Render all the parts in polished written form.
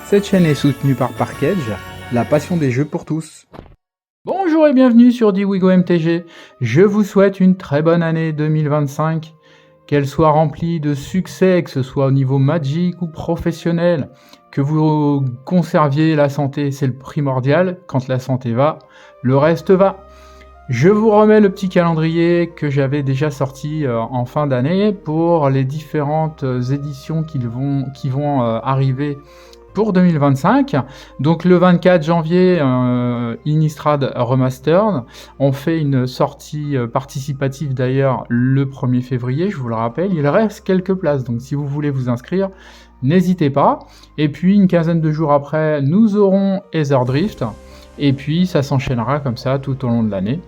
Cette chaîne est soutenue par Parkedge, la passion des jeux pour tous. Bonjour et bienvenue sur Diwigo MTG. Je vous souhaite une très bonne année 2025. Qu'elle soit remplie de succès, que ce soit au niveau magique ou professionnel. Que vous conserviez la santé, c'est le primordial. Quand la santé va, le reste va. Je vous remets le petit calendrier que j'avais déjà sorti en fin d'année pour les différentes éditions qui vont arriver pour 2025. Donc le 24 janvier, Innistrad Remastered. On fait une sortie participative d'ailleurs le 1er février, je vous le rappelle. Il reste quelques places, donc si vous voulez vous inscrire, n'hésitez pas. Et puis une quinzaine de jours après, nous aurons Aetherdrift. Et puis ça s'enchaînera comme ça tout au long de l'année.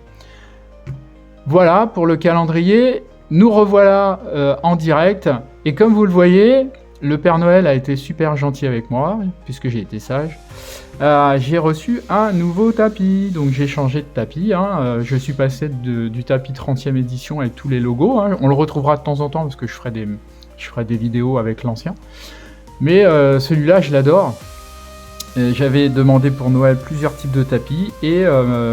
Voilà pour le calendrier. Nous revoilà en direct. Et comme vous le voyez, le Père Noël a été super gentil avec moi, puisque j'ai été sage. J'ai reçu un nouveau tapis, donc j'ai changé de tapis. Je suis passé du tapis 30e édition avec tous les logos. On le retrouvera de temps en temps, parce que je ferai des vidéos avec l'ancien. Mais celui-là, je l'adore. J'avais demandé pour Noël plusieurs types de tapis, et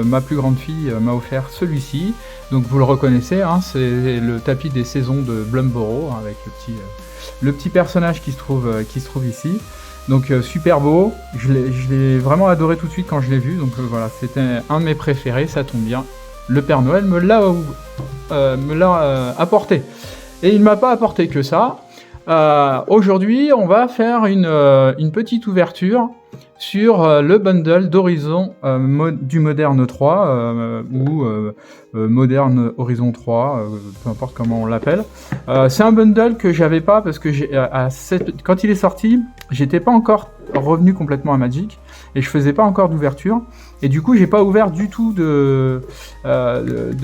ma plus grande fille m'a offert celui-ci. Donc vous le reconnaissez, c'est le tapis des saisons de Blumborough, avec le petit personnage qui se trouve ici. Donc super beau, je l'ai vraiment adoré tout de suite quand je l'ai vu, donc voilà, c'était un de mes préférés, ça tombe bien. Le Père Noël me l'a apporté. Et il ne m'a pas apporté que ça. Aujourd'hui, on va faire une petite ouverture sur le bundle d'Horizon du Modern 3 ou Modern Horizon 3, peu importe comment on l'appelle. C'est un bundle que j'avais pas parce que quand il est sorti, j'étais pas encore revenu complètement à Magic et je faisais pas encore d'ouverture. Et du coup, j'ai pas ouvert du tout de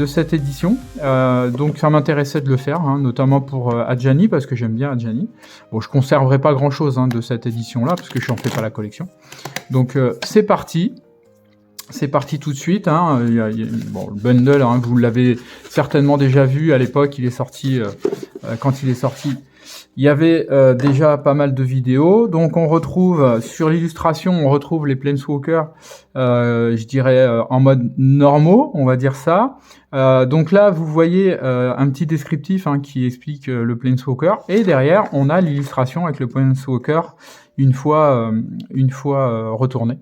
cette édition. Donc ça m'intéressait de le faire, notamment pour Adjani, parce que j'aime bien Adjani. Bon, je conserverai pas grand-chose de cette édition-là, parce que je n'en fais pas la collection. Donc c'est parti. C'est parti tout de suite. Le bundle, vous l'avez certainement déjà vu à l'époque, il est sorti, quand il est sorti. Il y avait déjà pas mal de vidéos, donc on retrouve sur l'illustration, on retrouve les Planeswalkers, je dirais en mode normaux, on va dire ça. Donc là, vous voyez un petit descriptif qui explique le Planeswalker, et derrière, on a l'illustration avec le Planeswalker une fois retourné.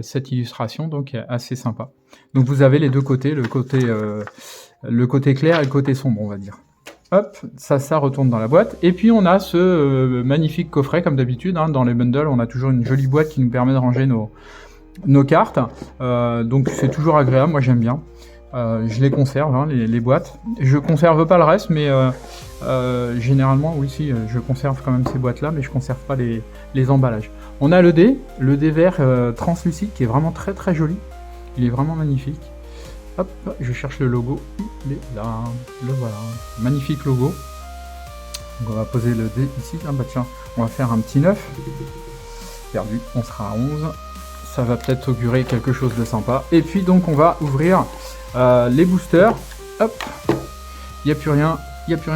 Cette illustration, donc assez sympa. Donc vous avez les deux côtés, le côté clair et le côté sombre, on va dire. Hop, ça retourne dans la boîte. Et puis on a ce magnifique coffret, comme d'habitude. Dans les bundles, on a toujours une jolie boîte qui nous permet de ranger nos cartes. Donc c'est toujours agréable, moi j'aime bien. Je les conserve, les boîtes. Je conserve pas le reste, mais généralement, oui, si, je conserve quand même ces boîtes-là, mais je conserve pas les emballages. On a le dé vert translucide qui est vraiment très très joli. Il est vraiment magnifique. Hop, je cherche le logo, il est là, le voilà, magnifique logo. Donc on va poser le dé ici, tiens, on va faire un petit 9, perdu, on sera à 11, ça va peut-être augurer quelque chose de sympa. Et puis donc on va ouvrir les boosters, hop, il n'y a plus rien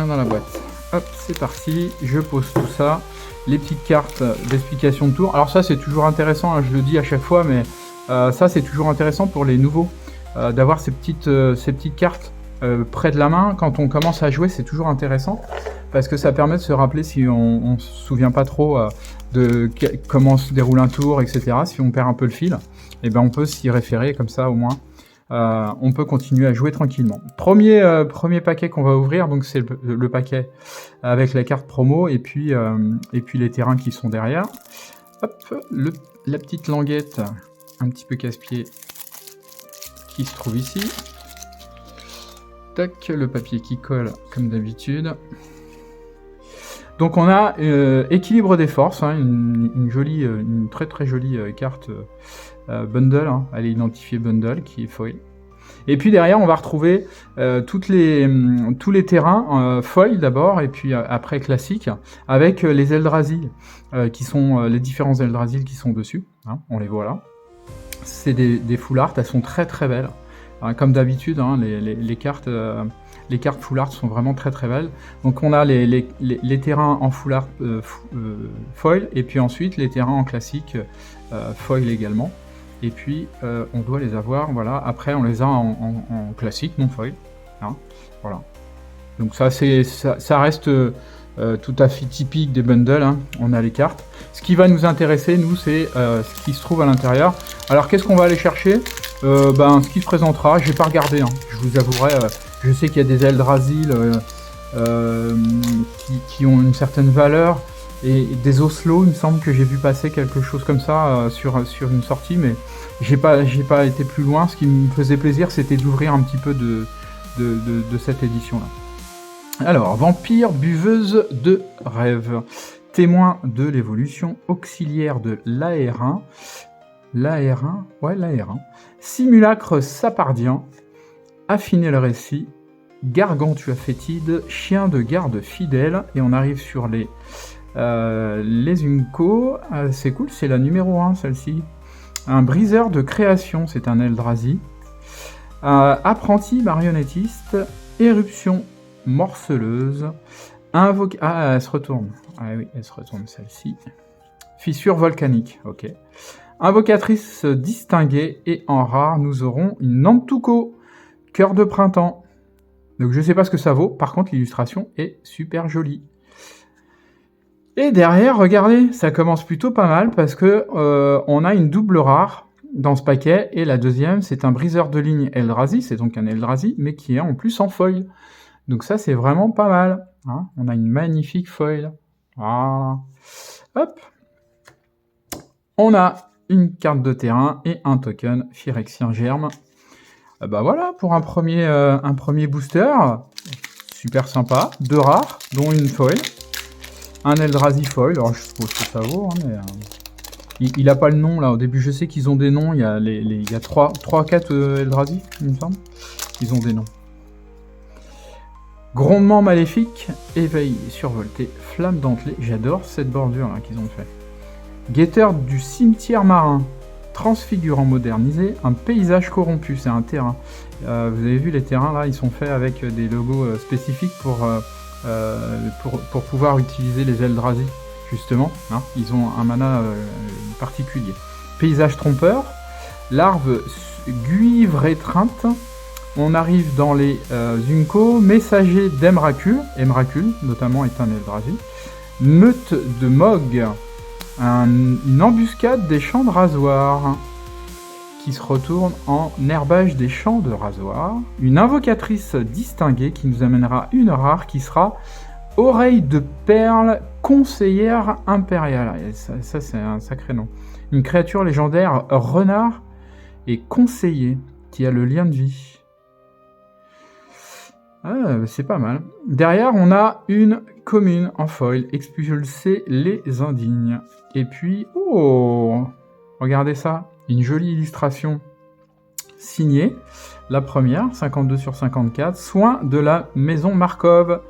dans la boîte. Hop, c'est parti, je pose tout ça, les petites cartes d'explication de tour. Alors ça c'est toujours intéressant, je le dis à chaque fois, mais ça c'est toujours intéressant pour les nouveaux. D'avoir ces petites cartes près de la main quand on commence à jouer, c'est toujours intéressant parce que ça permet de se rappeler si on se souvient pas trop de comment se déroule un tour, etc. Si on perd un peu le fil, et ben on peut s'y référer comme ça au moins. On peut continuer à jouer tranquillement. Premier paquet qu'on va ouvrir, donc c'est le paquet avec la carte promo et puis les terrains qui sont derrière. Hop, la petite languette un petit peu casse-pied qui se trouve ici. Tac, le papier qui colle comme d'habitude. Donc on a équilibre des forces, une très très jolie carte bundle, elle est identifiée bundle qui est foil. Et puis derrière on va retrouver tous les terrains foil d'abord et puis après classique avec les Eldrazi qui sont les différents Eldrazi qui sont dessus, on les voit là. C'est des full art, elles sont très très belles. Comme d'habitude, les cartes Les cartes full art sont vraiment très très belles. Donc on a les terrains en full art foil, et puis ensuite les terrains en classique foil également. Et puis on doit les avoir, voilà. Après on les a en classique, non foil. Hein, voilà. Donc ça reste tout à fait typique des bundles, hein. On a les cartes. Ce qui va nous intéresser, nous, c'est ce qui se trouve à l'intérieur. Alors qu'est-ce qu'on va aller chercher? Ce qui se présentera, j'ai pas regardé, hein. Je vous avouerai, je sais qu'il y a des Eldrazi qui ont une certaine valeur, et des Oslo, il me semble que j'ai vu passer quelque chose comme ça sur une sortie, mais j'ai pas été plus loin. Ce qui me faisait plaisir, c'était d'ouvrir un petit peu de cette édition-là. Alors, vampire, buveuse de rêve, témoin de l'évolution auxiliaire de l'AR1, l'AR1, simulacre sapardien, affiner le récit, gargantua fétide, chien de garde fidèle, et on arrive sur les Unco, c'est cool, c'est la numéro 1 celle-ci, un briseur de création, c'est un Eldrazi, apprenti marionnettiste, éruption morceleuse, elle se retourne. Ah oui, elle se retourne celle-ci. Fissure volcanique, ok. Invocatrice distinguée, et en rare, nous aurons une Nantuko, cœur de printemps. Donc je sais pas ce que ça vaut, par contre l'illustration est super jolie. Et derrière, regardez, ça commence plutôt pas mal, parce que on a une double rare dans ce paquet, et la deuxième, c'est un briseur de ligne Eldrazi, c'est donc un Eldrazi, mais qui est en plus en foil. Donc ça, c'est vraiment pas mal, hein. On a une magnifique foil. Voilà. Hop. On a une carte de terrain et un token Phyrexien Germe. Voilà, pour un premier booster. Super sympa. 2 rares, dont une foil. Un Eldrazi foil. Alors, je suppose que ça vaut, hein, mais... Il a pas le nom, là. Au début, je sais qu'ils ont des noms. Il y a 3-4 Eldrazi, il me semble. Ils ont des noms. Grondement maléfique, éveil survolté, flamme dentelée. J'adore cette bordure là qu'ils ont fait. Guetteur du cimetière marin, transfigurant modernisé, un paysage corrompu, c'est un terrain. Vous avez vu les terrains là, ils sont faits avec des logos spécifiques pour pouvoir utiliser les Eldrazi, justement. Hein, ils ont un mana particulier. Paysage trompeur, larve guivre étreinte. On arrive dans les Unco, messager d'Emrakul, Emrakul notamment est un Eldrazi, meute de Mog, une embuscade des champs de rasoir, qui se retourne en herbage des champs de rasoir, une invocatrice distinguée qui nous amènera une rare qui sera oreille de perle, conseillère impériale. Et ça c'est un sacré nom. Une créature légendaire renard et conseiller qui a le lien de vie. C'est pas mal. Derrière, on a une commune en foil, expulser les indignes. Et puis, regardez ça, une jolie illustration signée. La première, 52 sur 54, soin de la maison Markov,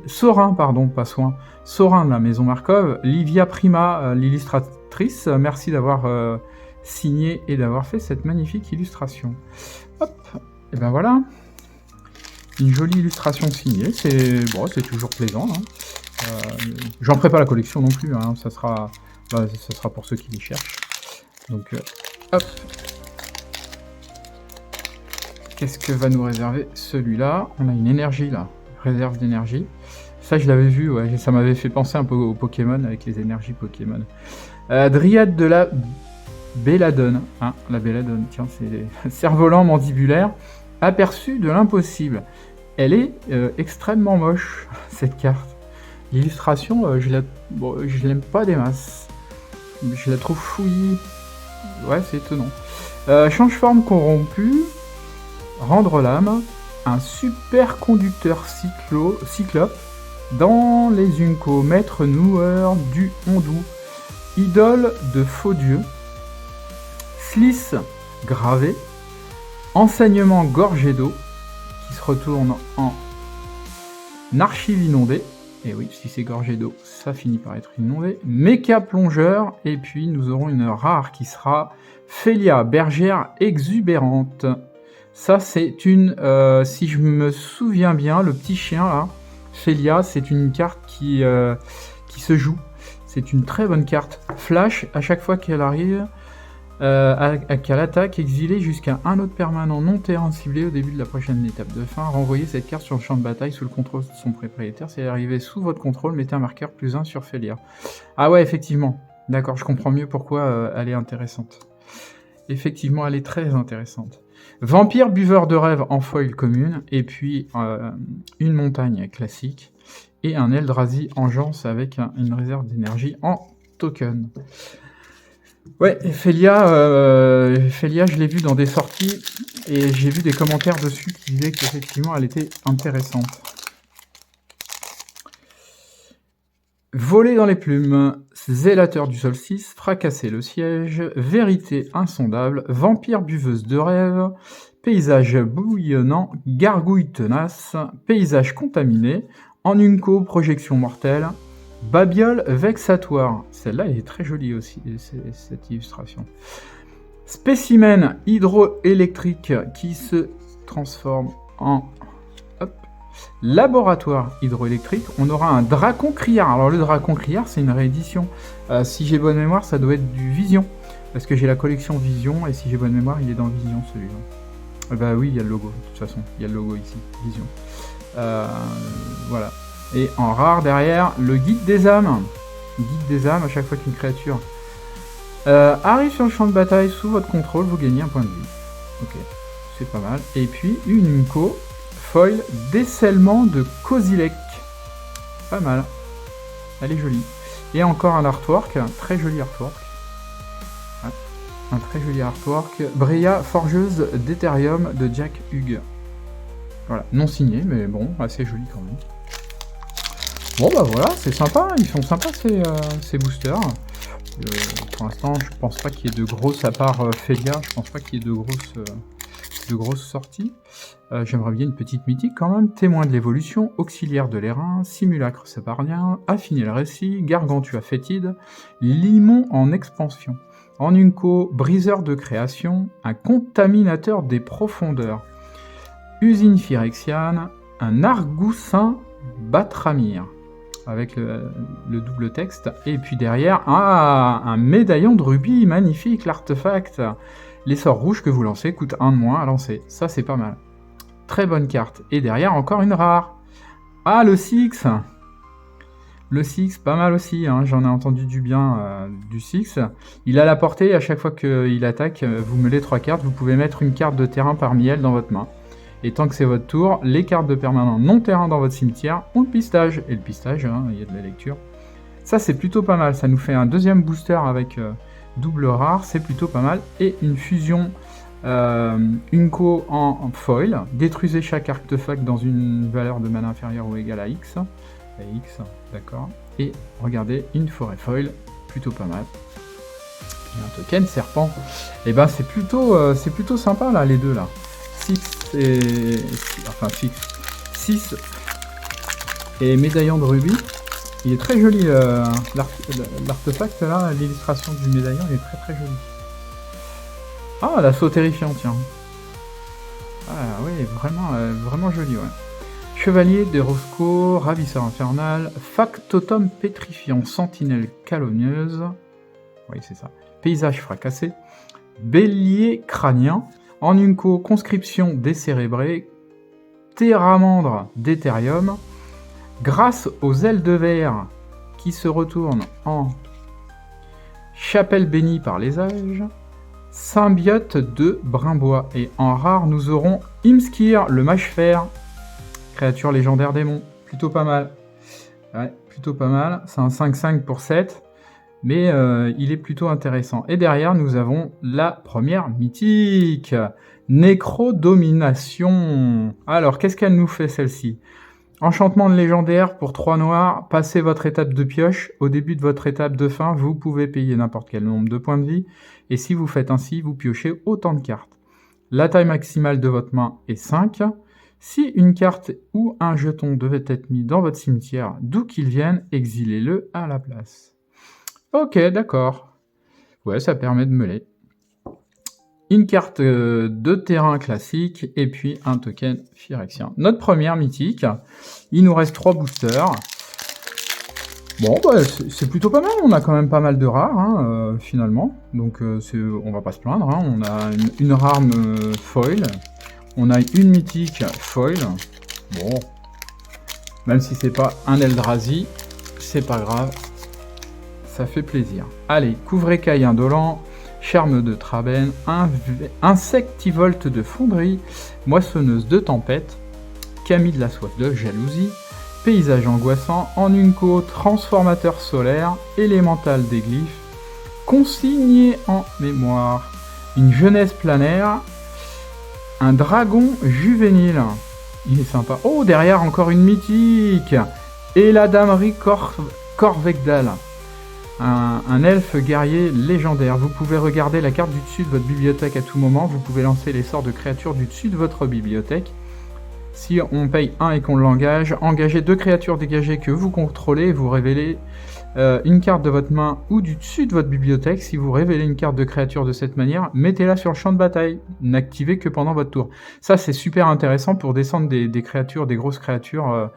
Sorin de la maison Markov, Livia Prima, l'illustratrice, merci d'avoir signé et d'avoir fait cette magnifique illustration. Hop, et ben voilà. Une jolie illustration signée, c'est toujours plaisant. Hein. J'en ferai pas la collection non plus, hein. Ça sera pour ceux qui les cherchent. Donc, hop. Qu'est-ce que va nous réserver celui-là? On a une énergie là, réserve d'énergie. Ça, je l'avais vu, ouais, ça m'avait fait penser un peu aux Pokémon avec les énergies Pokémon. Dryade de la Belladone. Hein, la Belladone, tiens, c'est cerf-volant mandibulaire. Aperçu de l'impossible. Elle est extrêmement moche, cette carte. L'illustration, je l'aime pas des masses. Je la trouve fouillie. Ouais, c'est étonnant. Change-forme corrompu. Rendre l'âme. Un super conducteur cyclope. Dans les Unco, maître noueur du Hondou. Idole de faux dieu. Slice gravé. Enseignement gorgé d'eau, qui se retourne en archive inondée. Et oui, si c'est gorgé d'eau, ça finit par être inondé. Méca plongeur, et puis nous aurons une rare qui sera Félia, bergère exubérante. Ça, c'est une... si je me souviens bien, le petit chien, là, Félia, c'est une carte qui se joue. C'est une très bonne carte. Flash, à chaque fois qu'elle arrive, qu'elle attaque, exilée jusqu'à un autre permanent non terrain ciblé au début de la prochaine étape de fin. Renvoyez cette carte sur le champ de bataille sous le contrôle de son propriétaire. Si elle est arrivée sous votre contrôle, mettez un marqueur +1 sur Félia. Ah ouais, effectivement. D'accord, je comprends mieux pourquoi elle est intéressante. Effectivement, elle est très intéressante. Vampire buveur de rêve en foil commune, et puis une montagne classique, et un Eldrazi engeance avec une réserve d'énergie en token. Ouais, Félia, je l'ai vu dans des sorties, et j'ai vu des commentaires dessus qui disaient qu'effectivement elle était intéressante. Voler dans les plumes, zélateur du solstice, fracasser le siège, vérité insondable, vampire buveuse de rêve, paysage bouillonnant, gargouille tenace, paysage contaminé, en unco, projection mortelle, babiole vexatoire. Celle-là est très jolie aussi, cette illustration. Spécimen hydroélectrique qui se transforme en laboratoire hydroélectrique. On aura un dracon criard. Alors le dracon criard, c'est une réédition. Si j'ai bonne mémoire, ça doit être du Vision. Parce que j'ai la collection Vision, et si j'ai bonne mémoire, il est dans Vision celui-là. Bah oui, il y a le logo, de toute façon. Il y a le logo ici, Vision. Voilà. Et en rare derrière, le guide des âmes. Guide des âmes, à chaque fois qu'une créature arrive sur le champ de bataille sous votre contrôle, vous gagnez un point de vie. Ok, c'est pas mal. Et puis une Unco foil décèlement de Kozilek. Pas mal. Elle est jolie. Et encore un artwork, un très joli artwork. Ouais, un très joli artwork. Breya, forgeuse d'Ethereum de Jack Hughes. Voilà, non signé, mais bon, assez joli quand même. Bon bah voilà, c'est sympa, ils sont sympas ces boosters. Pour l'instant, je pense pas qu'il y ait de grosses, à part Félia, je pense pas qu'il y ait de grosses sorties. J'aimerais bien une petite mythique quand même. Témoin de l'évolution, auxiliaire de l'airain, simulacre séparien, affiner le récit, gargantua fétide, limon en expansion. En unco, briseur de création, un contaminateur des profondeurs, usine phyrexiane, un argoussin Batramir, avec le double texte, et puis derrière, un médaillon de rubis, magnifique, l'artefact. Les sorts rouges que vous lancez coûtent 1 de moins à lancer, ça c'est pas mal. Très bonne carte, et derrière encore une rare. Ah, le Six. Le Six, pas mal aussi, hein. J'en ai entendu du bien du Six. Il a la portée, à chaque fois qu'il attaque, vous mêlez 3 cartes, vous pouvez mettre une carte de terrain parmi elles dans votre main. Et tant que c'est votre tour, les cartes de permanent non terrain dans votre cimetière ont le pistage. Et le pistage, hein, il y a de la lecture. Ça, c'est plutôt pas mal. Ça nous fait un deuxième booster avec double rare. C'est plutôt pas mal. Et une fusion Unco en foil. Détruisez chaque artefact dans une valeur de mana inférieure ou égale à X. Et X, d'accord. Et regardez, une forêt foil. Plutôt pas mal. Et un token serpent. Et ben, c'est plutôt sympa, là, les deux, là. 6 et médaillon de rubis. Il est très joli, l'artefact là, l'illustration du médaillon est très très jolie. Ah, l'assaut terrifiant, tiens. Ah oui, vraiment joli, ouais. Chevalier des Roscoe, ravisseur infernal, factotum pétrifiant, sentinelle calomnieuse. Oui, c'est ça. Paysage fracassé. Bélier crânien. En unco, conscription décérébrée, Terramandre d'Ethereum, grâce aux ailes de verre qui se retournent en chapelle bénie par les âges, symbiote de Brimbois. Et en rare, nous aurons Imskir, le mage-fer, créature légendaire démon. Plutôt pas mal. Ouais, plutôt pas mal. C'est un 5-5 pour 7. Mais il est plutôt intéressant. Et derrière, nous avons la première mythique, Nécrodomination. Alors, qu'est-ce qu'elle nous fait, celle-ci? Enchantement de légendaire pour 3 noirs, passez votre étape de pioche. Au début de votre étape de fin, vous pouvez payer n'importe quel nombre de points de vie. Et si vous faites ainsi, vous piochez autant de cartes. La taille maximale de votre main est 5. Si une carte ou un jeton devait être mis dans votre cimetière, d'où qu'il vienne, exilez-le à la place. Ok, d'accord. Ouais, ça permet de meuler. une carte de terrain classique et puis un token Phyrexien. Notre première mythique. Il nous reste 3 boosters. Bon, bah, c'est plutôt pas mal. On a quand même pas mal de rares, hein, finalement. Donc, on va pas se plaindre. Hein. On a une rare foil. On a une mythique foil. Bon. Même si c'est pas un Eldrazi, c'est pas grave. Ça fait plaisir. Allez, Couvre-écaille indolent. Charme de Traben, Insectivolte de Fonderie, Moissonneuse de Tempête, Camille de la Soif de Jalousie, Paysage angoissant, Enunco, Transformateur solaire, Élémental des glyphes, Consigné en mémoire, une Jeunesse planaire, un Dragon juvénile. Il est sympa. Oh, derrière encore une mythique, et la Damerie Corvecdal. Un elfe guerrier légendaire. Vous pouvez regarder la carte du dessus de votre bibliothèque à tout moment. Vous pouvez lancer les sorts de créatures du dessus de votre bibliothèque. Si on paye 1 et qu'on l'engage, engagez 2 créatures dégagées que vous contrôlez. Vous révélez une carte de votre main ou du dessus de votre bibliothèque. Si vous révélez une carte de créature de cette manière, mettez-la sur le champ de bataille. N'activez que pendant votre tour. Ça, c'est super intéressant pour descendre des créatures, des grosses créatures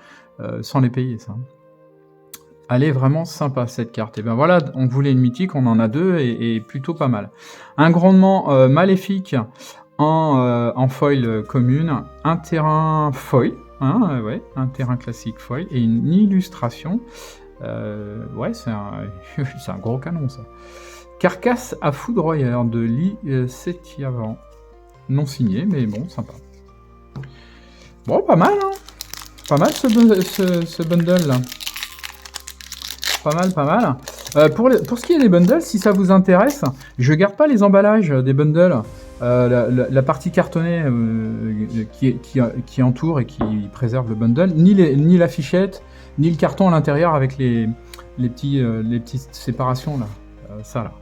sans les payer, ça. Elle est vraiment sympa cette carte. Et bien voilà, on voulait une mythique, on en a 2 et plutôt pas mal. Un grondement maléfique en foil commune, un terrain foil, hein, ouais, un terrain classique foil et une illustration. Ouais, c'est un gros canon ça. Carcasse à foudroyeur de Lee Setiavan. Non signé, mais bon, sympa. Bon, pas mal, hein. Pas mal ce bundle là. Pas mal. Pour ce qui est des bundles, si ça vous intéresse, je garde pas les emballages des bundles. La partie cartonnée qui entoure et qui préserve le bundle, ni la fichette, ni le carton à l'intérieur avec les petites séparations là. Ça là.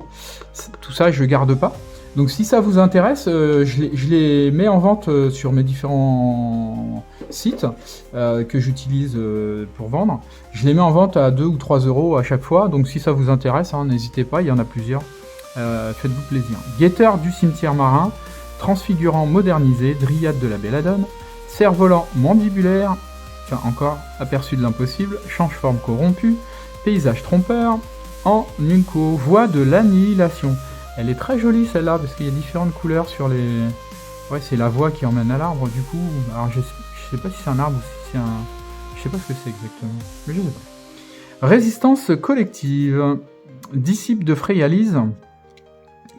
Tout ça, je garde pas. Donc si ça vous intéresse, je les mets en vente sur mes différents sites que j'utilise pour vendre. Je les mets en vente à 2 ou 3 euros à chaque fois. Donc si ça vous intéresse, hein, n'hésitez pas, il y en a plusieurs. Faites-vous plaisir. Guetteur du cimetière marin, transfigurant modernisé, dryade de la belladone, cerf-volant mandibulaire, tiens encore, aperçu de l'impossible, change-forme corrompu, paysage trompeur, Enunco, voix de l'annihilation. Elle est très jolie celle-là parce qu'il y a différentes couleurs sur les... Ouais, c'est la voie qui emmène à l'arbre du coup. Alors je sais pas si c'est un arbre ou si c'est un... Je sais pas ce que c'est exactement. Mais je sais pas. Résistance collective. Disciple de Freyalise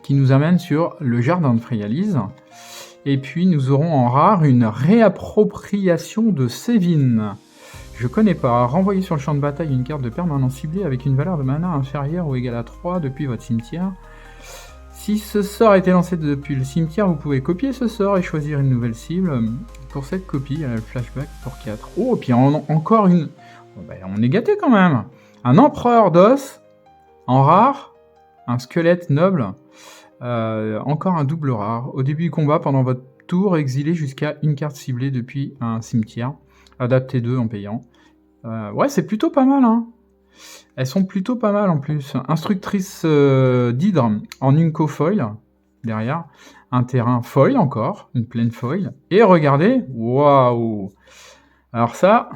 qui nous amène sur le jardin de Freyalise. Et puis nous aurons en rare une réappropriation de Sévin. Je connais pas. Renvoyez sur le champ de bataille une carte de permanent ciblée avec une valeur de mana inférieure ou égale à 3 depuis votre cimetière. Si ce sort a été lancé depuis le cimetière, vous pouvez copier ce sort et choisir une nouvelle cible. Pour cette copie, il y a le flashback pour 4. Oh, et puis encore une... Bon, ben, on est gâté quand même. Un empereur d'os, en rare, un squelette noble, encore un double rare. Au début du combat, pendant votre tour, exilez jusqu'à une carte ciblée depuis un cimetière. Adaptez 2 en payant. Ouais, c'est plutôt pas mal, hein. Elles sont plutôt pas mal en plus. Instructrice d'hydre en Unco foil, derrière. Un terrain foil encore, une plaine foil. Et regardez, waouh! Alors ça,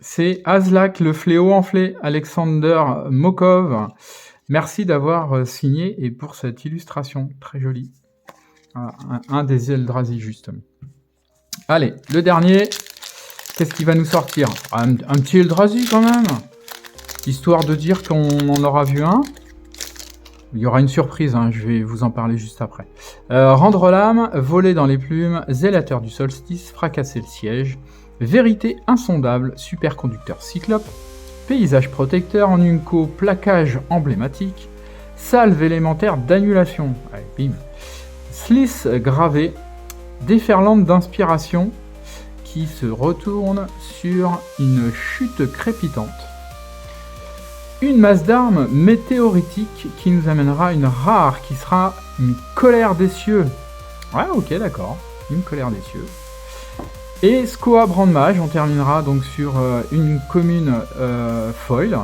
c'est Azlak, le fléau enflé, Alexander Mokov. Merci d'avoir signé et pour cette illustration, très jolie. Un des Eldrazi, justement. Allez, le dernier, qu'est-ce qui va nous sortir? Un petit Eldrazi quand même, histoire de dire qu'on en aura vu un. Il y aura une surprise, hein, je vais vous en parler juste après. Rendre l'âme, voler dans les plumes, zélateur du solstice, fracasser le siège, vérité insondable, superconducteur cyclope, paysage protecteur en Unco, plaquage emblématique, salve élémentaire d'annulation, allez, bim, slice gravé, déferlante d'inspiration qui se retourne sur une chute crépitante. Une masse d'armes météoritique qui nous amènera une rare qui sera une colère des cieux. Ouais, ok, d'accord. Une colère des cieux. Et Skoa Brandmage, on terminera donc sur une commune foil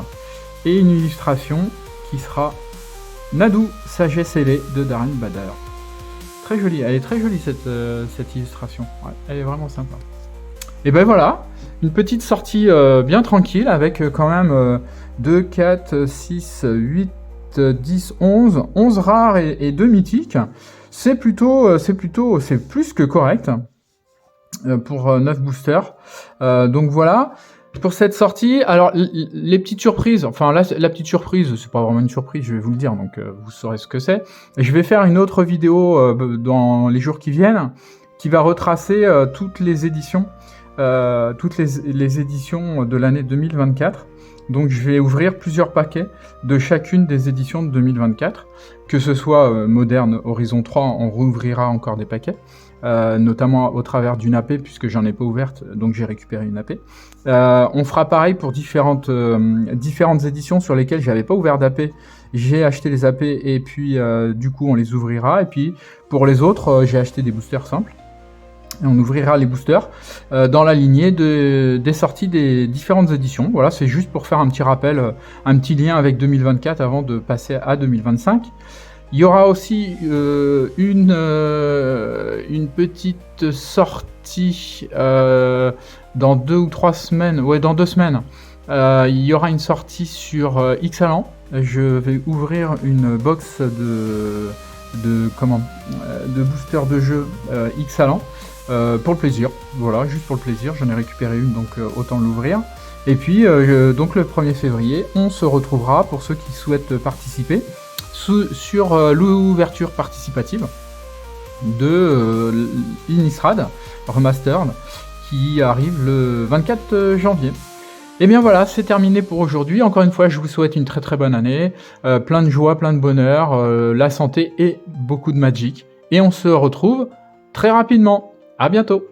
et une illustration qui sera Nadu, sagesse ailée de Darren Badar. très jolie. Elle est très jolie cette illustration. Ouais, elle est vraiment sympa. Et ben voilà, une petite sortie bien tranquille avec quand même 2, 4, 6, 8, 10, 11 rares et 2 mythiques. C'est plus que correct pour 9 boosters. Donc voilà. Pour cette sortie, alors les petites surprises, enfin là, la petite surprise, c'est pas vraiment une surprise, je vais vous le dire, donc vous saurez ce que c'est. Je vais faire une autre vidéo dans les jours qui viennent, qui va retracer toutes les éditions de l'année 2024. Donc je vais ouvrir plusieurs paquets de chacune des éditions de 2024, que ce soit Moderne Horizon 3, on rouvrira encore des paquets. Notamment au travers d'une AP, puisque j'en ai pas ouverte, donc j'ai récupéré une AP. On fera pareil pour différentes éditions sur lesquelles j'avais pas ouvert d'AP. J'ai acheté les AP et puis du coup on les ouvrira. Et puis pour les autres, j'ai acheté des boosters simples. Et on ouvrira les boosters dans la lignée des sorties des différentes éditions. Voilà, c'est juste pour faire un petit rappel, un petit lien avec 2024 avant de passer à 2025. Il y aura aussi une petite sortie dans 2 ou 3 semaines. Ouais, dans 2 semaines. Il y aura une sortie sur Ixalan. Je vais ouvrir une box de boosters de jeu Ixalan pour le plaisir. Voilà, juste pour le plaisir. J'en ai récupéré une, donc autant l'ouvrir. Et puis, donc le 1er février, on se retrouvera pour ceux qui souhaitent participer sur l'ouverture participative de Innistrad Remastered qui arrive le 24 janvier. Et bien voilà, c'est terminé pour aujourd'hui. Encore une fois, je vous souhaite une très très bonne année, plein de joie, plein de bonheur, la santé et beaucoup de magic. Et on se retrouve très rapidement. À bientôt.